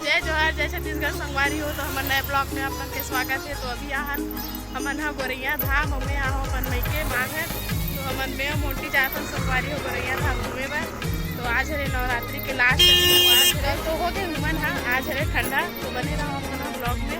जय जोहार, जय छत्तीसगढ़ संगवारी हो। तो हमारे नए ब्लॉग में अपन के स्वागत है। तो अभी यहाँ हमन हा गोरैया धाम हमें यहाँ अपन मई के मांग है। तो हमन में मोटी जातन संगवारी हो गोरैया धाम घूमे बर। तो आज हरे नवरात्रि के लास्ट कल तो हो गए हुमन हा। आज हरे ठंडा तो बने रहो अपन ब्लॉग में।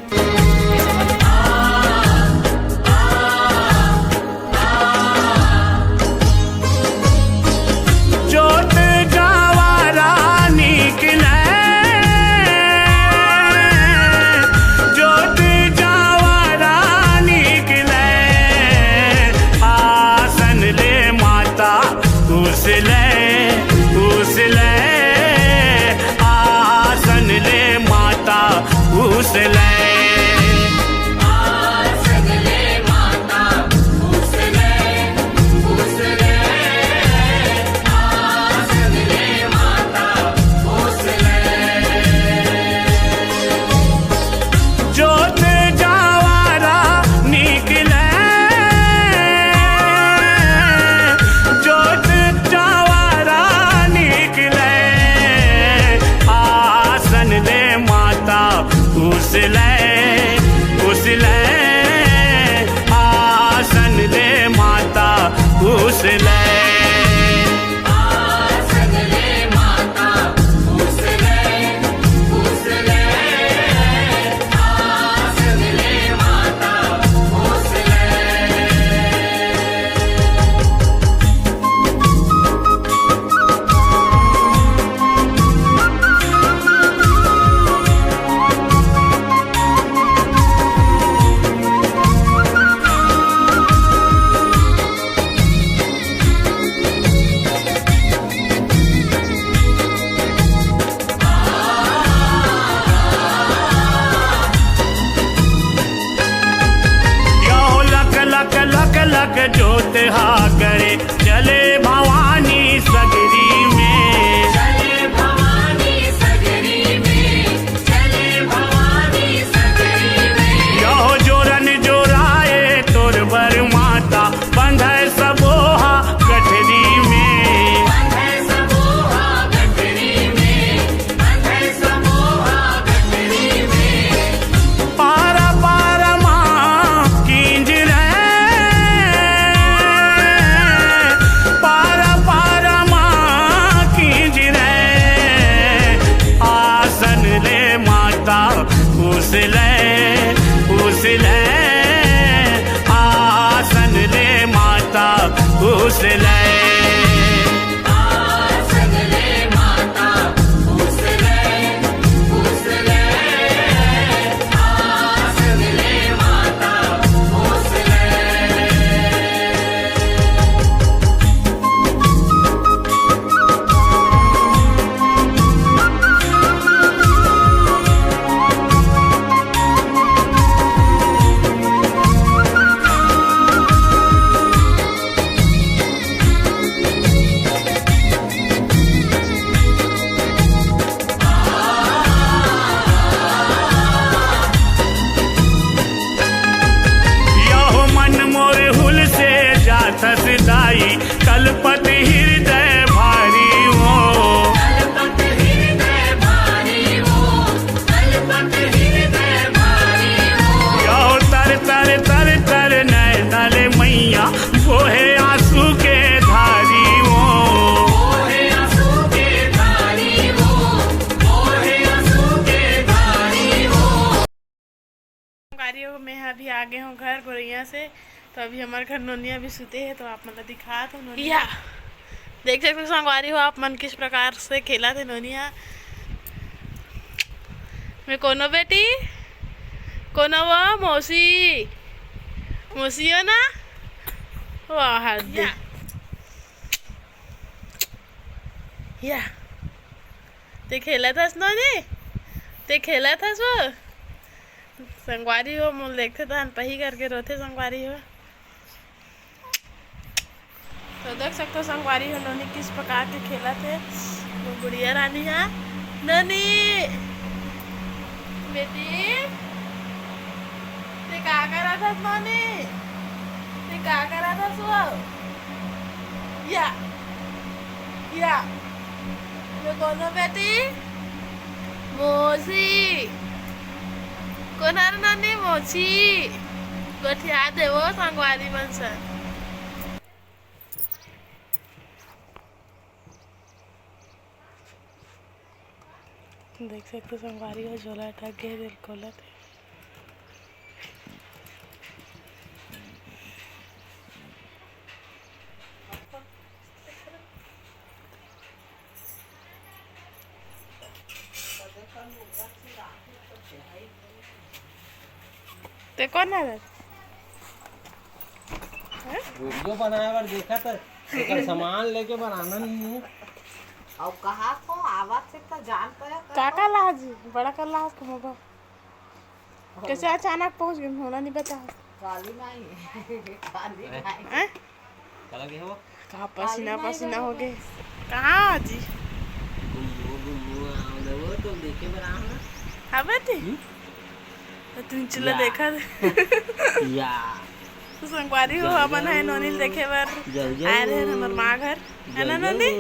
जोत हा करे चले भवानी सगरी में, चले भवानी सगरी में, चले भवानी सगरी में। यहो जोरन जोराए तोर बर माता बंधे सबोहा गठरी में, बंधे सबोहा गठरी में, बंधे सबोहा गठरी में। पारा पारा माँ कींज आसन ले माता उस ले, आसन ले माता उस ले, उस ले, आसन ले माता उस ले। सदाई कलपत हृदय भारी हो, कलपत हृदय भारी हो, कलपत हृदय भारी हो। यो तर तर तर तर नैनल मैया बोहे आंसू के धारी हो, बोहे आंसू के धारी हो, बोहे आंसू के धारी हो। कार्यों में अभी आगे हूँ घर गोरैया से। तो अभी हमारे घर नोनिया भी सुते हैं। तो आप मतलब दिखा तो नोनिया देख सकते हो संगवारी हो आप मन किस प्रकार से खेला थे नोनिया मैं। कोनो बेटी कोनो वो मौसी मौसी हो ना वाह या ते खेला था नोनी ते खेला था सो संगवारी हो मुल देखते तो पही करके रोते संगवारी हो। तो देख सकते हो संगवारी हो नोनी किस प्रकार के खेला थे। वो गुड़िया रानी है ननी बेटी ते का करा था नोनी ते का करा था सो या ये कोनो बेटी मोर मोची कोणाला नानी मोची गोठिया देवो संगवारी मनसन देख सकते संगवारी का झोला अटक गया दिल खोलत है। ते कौन है वीडियो बनाए बार देखा तो एकर सामान लेके बनाना नहीं है। और कहा को आवाज से तो जान पाया काका लाज बड़ा कर लाज का मोबाइल कैसे अचानक पहुंच गए होना नहीं बता काली नहीं काली नहीं हैं चला गया वो कहाँ पसीना पसीना हो गए कहाँ जी घुमू आओ वो तो देखे बना ना हाँ बेटी तो तुम चला देखा या तो संगवारी हो अपन है नोनील देखे बार जल आए रहे हमार माँ घर है ना नोनी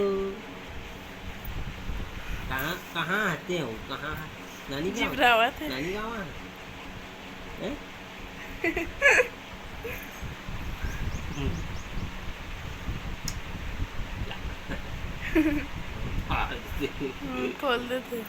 कहाँ कहाँ आते हो कहाँ नानी गाँव जिब्रावत है नानी गाँव हैं खोल देते